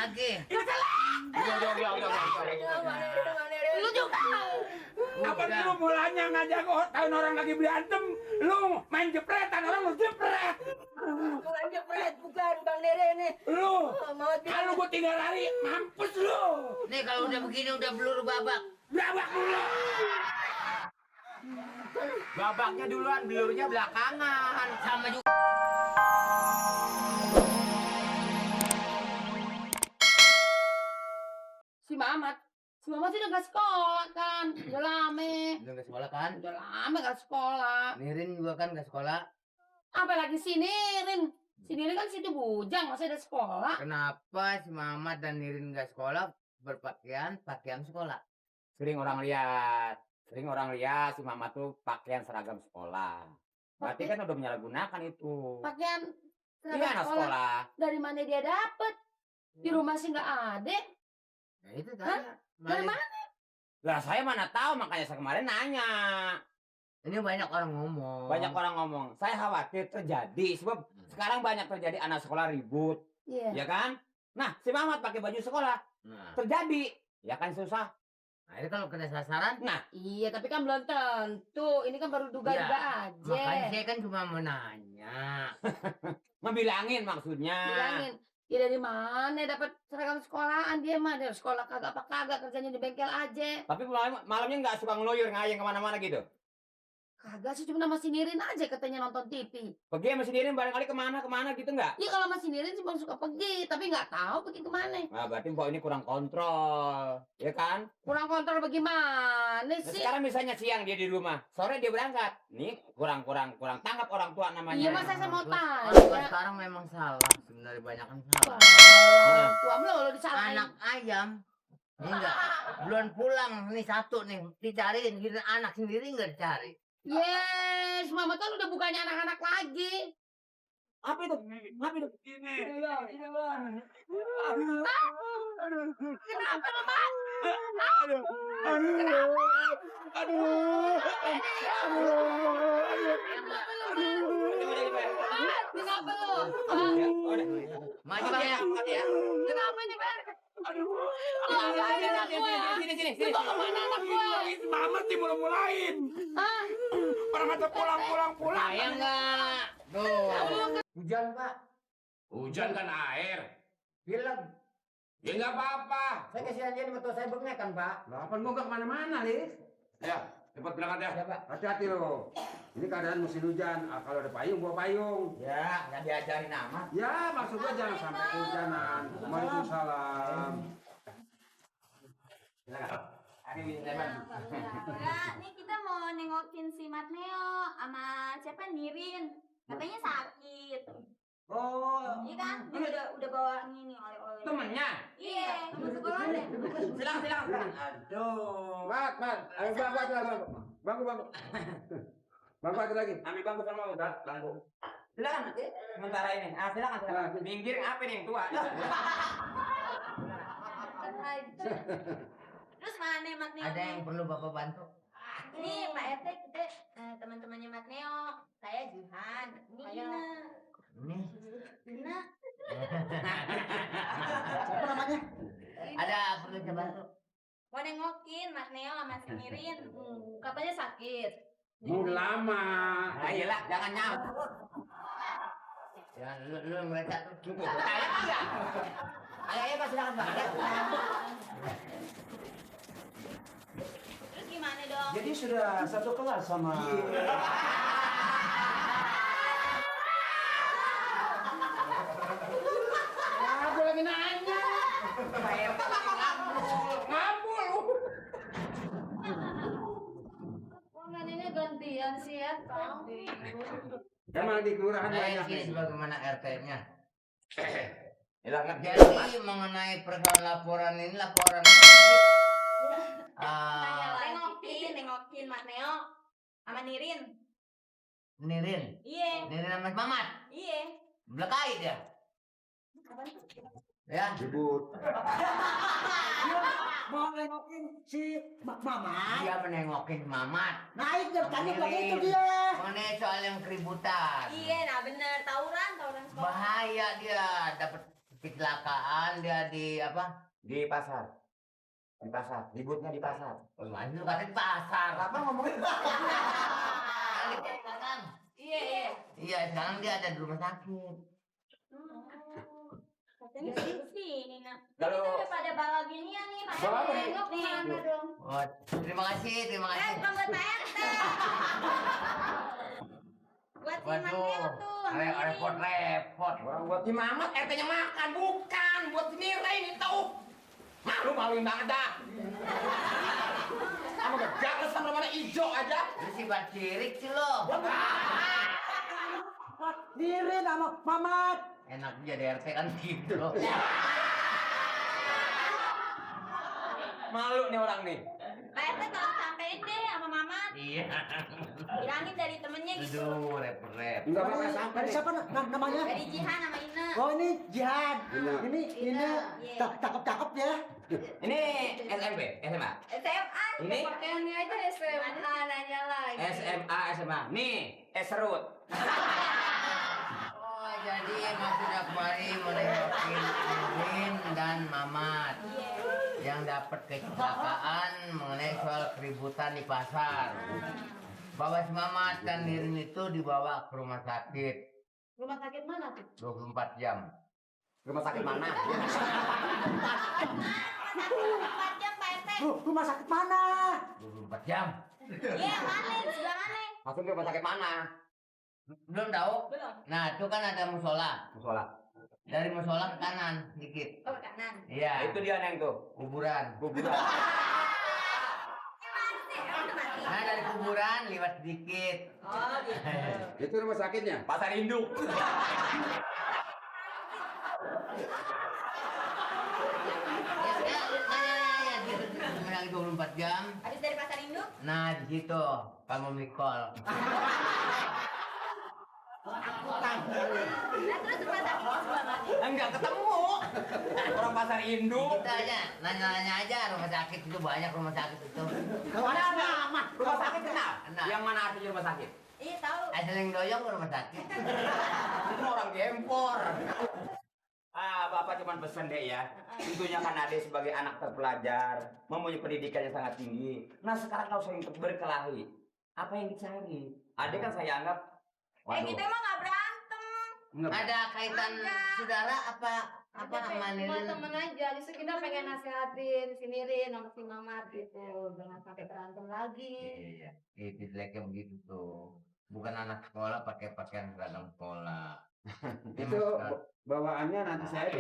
lagi. Lu juga. Apa lu mulanya ngajak tahun orang lagi berantem, lu main jepretan orang lu jepret. Bukan jepret, bukan Bang Nere ini. Lu, kalau gua tinggal lari, mampus lu. Nih kalau udah begini udah belur babak. Babak lu. Babaknya duluan, belurnya belakangan. Sama juga. Si Mamat sih udah gak sekolah kan. Udah lama. Udah gak sekolah kan? Udah lama gak sekolah. Nirin juga kan gak sekolah. Apalagi si Nirin. Si Nirin kan situ bujang, masa udah sekolah. Kenapa si Mamat dan Nirin gak sekolah pakaian sekolah? Sering orang lihat si Mama tuh pakaian seragam sekolah. Berarti kan udah menyalahgunakan itu. Pakaian Iya, anak sekolah. Dari mana dia dapet? Di rumah sih nggak ada. Ya itu tanya. Dari mana? Lah saya mana tahu, makanya saya kemarin nanya. Ini banyak orang ngomong. Banyak orang ngomong. Saya khawatir terjadi sebab sekarang banyak terjadi anak sekolah ribut, Iya. ya kan? Nah, si Mamat pakai baju sekolah Nah, terjadi, ya kan susah. ini kalau kena sasaran, Nah, Iya, tapi kan belum tentu. Ini kan baru duga-duga aja. makanya saya kan cuma mau nanya. ngebilangin maksudnya. Bilangin, ya dari mana dapat seragam sekolahan dia mah? Dia sekolah kagak apa kagak, kerjanya di bengkel aja. Tapi malamnya nggak suka ngeluyur ngayang kemana-mana gitu. Kagak sih, cuma nama si Nirin aja katanya nonton TV. Pergi sama si Nirin barangkali kemana gitu nggak? Iya kalau masih Nirin sih baru suka pergi, tapi nggak tahu pergi kemana. Nah, berarti Mbok ini kurang kontrol, ya kan? Kurang kontrol bagaimana Nah, sih? sekarang misalnya siang dia di rumah, sore dia berangkat. Nih kurang tangkap orang tua namanya. Iya masa saya mau Orang tua tanya. sekarang memang salah, sebenarnya banyak kan salah. Tua lo disalahin. Anak ayam, ini enggak, belum pulang, nih satu nih, dicariin, gitu anak sendiri nggak dicari. Yes, Mama kan udah bukannya anak-anak lagi. Apa itu? Apa itu? Kenapa Mama? Kenapa lo? Maju ya, ya. Kenapa nih, Ber? Sini. Lu bawa kemana anak gua? Mamat dimulai-mulain. Hah? Orang kata pulang. Saya enggak. Tuh. Hujan, Pak. Hujan kan air. Film. Ya nggak apa-apa. Saya kasihan dia di motor saya bengek kan, Pak. Lah, kan gua nggak kemana-mana, Lis. Ya, cepat berangkat ya. Ya, Pak. Hati-hati loh. Ini keadaan musim hujan. Kalau ada payung, bawa payung. Ya, nggak diajarin amat. Ya, maksud gua jangan sampai kehujanan. Waalaikumsalam. Nih kita mau nengokin si Matneo sama siapa Nirin. Katanya sakit. Oh, Iya kan? Dia udah bawa ini oleh-oleh. Temennya. Iya, temen sekolah deh. Silakan. aduh. Mat. Ayo bangku. Bangku satu lagi. Ambil bangku sama bangku. Silakan. Sementara ini. Silakan. Minggir apa nih yang tua? Terus mana Matneo? Ada yang perlu Bapak bantu? Ini Pak RT kita teman-temannya Matneo. Saya Jihan. Ini Gina. Ini. Gina. Apa namanya? Ada perlu saya bantu? Mau nengokin Matneo sama si Nirin. Katanya sakit. Udah lama. Nah, iyalah, jangan nyamuk. Ya, lu mereka tuh Cukup. Ayo, Pak, silakan, Pak. Terus gimana dong? Jadi sudah satu kelas sama. Aku lagi nanya. Ngambul. Kan ini gantian sih ya, Kang. Emang di kelurahan saya banyak. sini sebagaimana RT-nya. Silakan. Jadi mengenai persoalan laporan ini Nengokin Matneo sama Nirin. Nirin sama Mamat. Iya. Belakait ya. Ya. Ribut. Mau nengokin si Mama. Dia menengokin Mamat. Naik tadi begitu dia. Mengenai soal yang keributan. Iya, nah bener. Tawuran sekolah. Bahaya dia dapat kecelakaan dia di apa? Di pasar. Di pasar. Ributnya di pasar. Lu kata di pasar. Apa ngomongin? Iya, iya. Iya, sekarang dia ada di rumah sakit. Katanya sini, Nak. Kalau- Kita daripada bawa ginian nih, Pak Bawa RT. apa nih? Nih. Oh, terima kasih, terima kasih. Bukan buat Pak RT. Buat si Mateo tuh. sama Riri. Repot-repot. Orang buat si Mamat, RT-nya makan. Bukan. Buat si Mira ini tahu. Malu-maluin banget dah. Kamu gak sama mana hijau aja. Lu si Bacirik sih lo. Nirin sama Mamat. Enak jadi RT kan gitu loh. Malu nih orang nih. Pak RT tolong sampein deh sama Mama. Iya. Bilangin dari temennya gitu. Aduh, repot-repot. Enggak apa-apa sampai Dari nih. siapa namanya? Dari Jihan sama Ina. Oh ini Jihad. Ina. Ini Ina, iya. cakep-cakep ya. Ini SMP, SMA. SMA. Ini Pakaiannya aja SMA nanya lagi. SMA, SMA. Nih, Esrut. Oh, jadi maksudnya kemari menengokin Nirin dan Mamat yang dapat kecelakaan mengenai soal keributan di pasar. Bahwa si Mamat dan Nirin itu dibawa ke rumah sakit Rumah sakit mana tuh? 24 jam. Rumah sakit mana? 4 jam Pak RT. Rumah sakit mana? 24 jam. Iya, mana? Sebelah mana? Maksudnya rumah sakit mana? Belum tahu? Belum. Nah, itu kan ada musola. Musola. Dari musola ke kanan dikit. Oh, ke kanan. Iya, Itu dia Neng tuh. kuburan. Kuburan. Nah, dari kuburan lewat sedikit. Oh, gitu. Itu rumah sakitnya. Pasar Induk. Ya, gitu. Menang 24 jam. Habis dari pasar induk? Nah, di situ kamu mikol. Nah, terus rumah sakitnya sebelah mana? Enggak ketemu. Orang Pasar Induk. Kita aja nanya-nanya aja rumah sakit itu banyak rumah sakit itu. Ada nama. Rumah sakit kenal. Kenal. Yang mana artinya rumah sakit? Iya, tahu. Ada yang doyong ke rumah sakit. Itu mah orang gempor. Bapak cuma pesan deh ya. Tentunya kan Ade sebagai anak terpelajar, mempunyai pendidikan yang sangat tinggi. Nah sekarang kau sering berkelahi. Apa yang dicari? Ade kan saya anggap. Kita emang nggak berantem. Ada kaitan saudara apa sama Nirin? temen aja, justru kita pengen nasihatin si Nirin sama si Mamat gitu, jangan sampai berantem lagi. Iya, itu jeleknya begitu tuh. Bukan anak sekolah pakai pakaian seragam sekolah. Itu bawaannya nanti saya.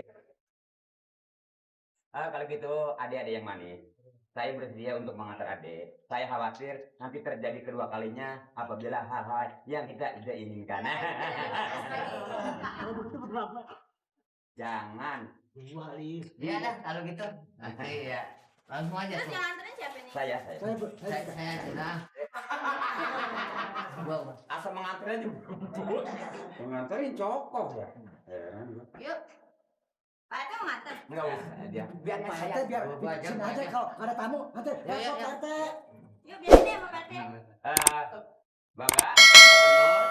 Kalau gitu Ade ada yang manis. Saya bersedia untuk mengantar Ade. Saya khawatir nanti terjadi kedua kalinya apabila hal-hal yang kita tidak inginkan. Jangan. Iya dah kalau gitu. Nanti ya langsung aja Terus tuh. yang anterin siapa nih? Saya. Saya sudah. Gua Asal mengantarnya juga. Mengantarin cokoh ya. Yuk. Pak RT mau nganter? Enggak usah dia. Biar Pak saya. RT biar Gua aja, sini gua aja aja. kalau ada tamu nanti Ya, ya, besok ya. Pak RT. Yuk, biarin deh sama Pak RT. Baba sama Nur.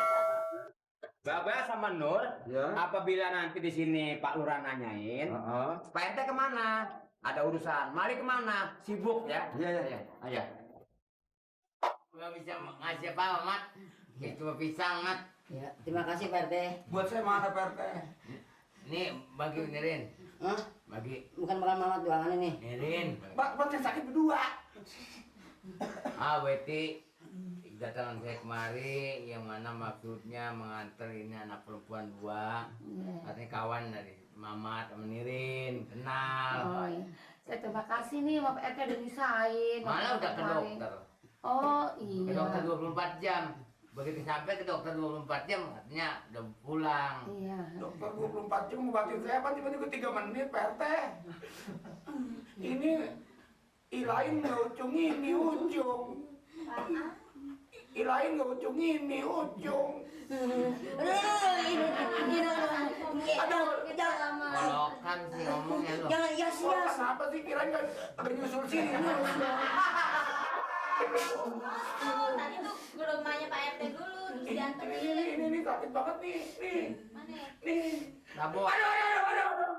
Baba sama Nur, Ya. apabila nanti di sini Pak Lurah nanyain, Heeh. Pak RT kemana? Ada urusan. Mari kemana? Sibuk ya. Iya, iya. Ayo. nggak bisa ngasih apa Mat. Itu pisang Mat. Ya, terima kasih Pak RT. Buat saya mana Pak RT? Ini bagi Nirin. Hah? Bagi Bukan makan Mamat doang ini. Nirin. Pak saya sakit berdua. Weti datang saya kemari yang mana maksudnya mengantar ini anak perempuan dua. Artinya kawan dari Mamat sama Nirin, kenal. Oh iya. Saya terima kasih nih Pak RT udah nisain. Mana udah ke Kemarin. dokter. Oh Ke iya. dokter 24 jam. Begitu sampai ke dokter 24 jam artinya udah pulang. Iya. Dokter 24 jam ngobatin saya apa tiba-tiba 3 menit Pak RT. Ini ilain nggak ujung ini ujung. Ilain nggak ujung ini ujung. Aduh, Kolokan sih ngomongnya lo. Jangan iya sih ya. kenapa sih kirain kan ada nyusul sini? Tadi tuh ke rumahnya Pak RT dulu, terus dianterin. Ini sakit banget nih, nih, Mana ya? nih. Tabok. Aduh.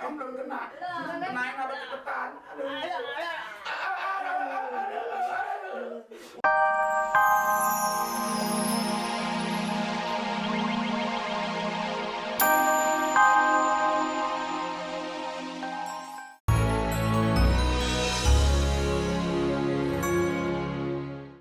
Om belum kena. Kenain apa cepetan. Aduh.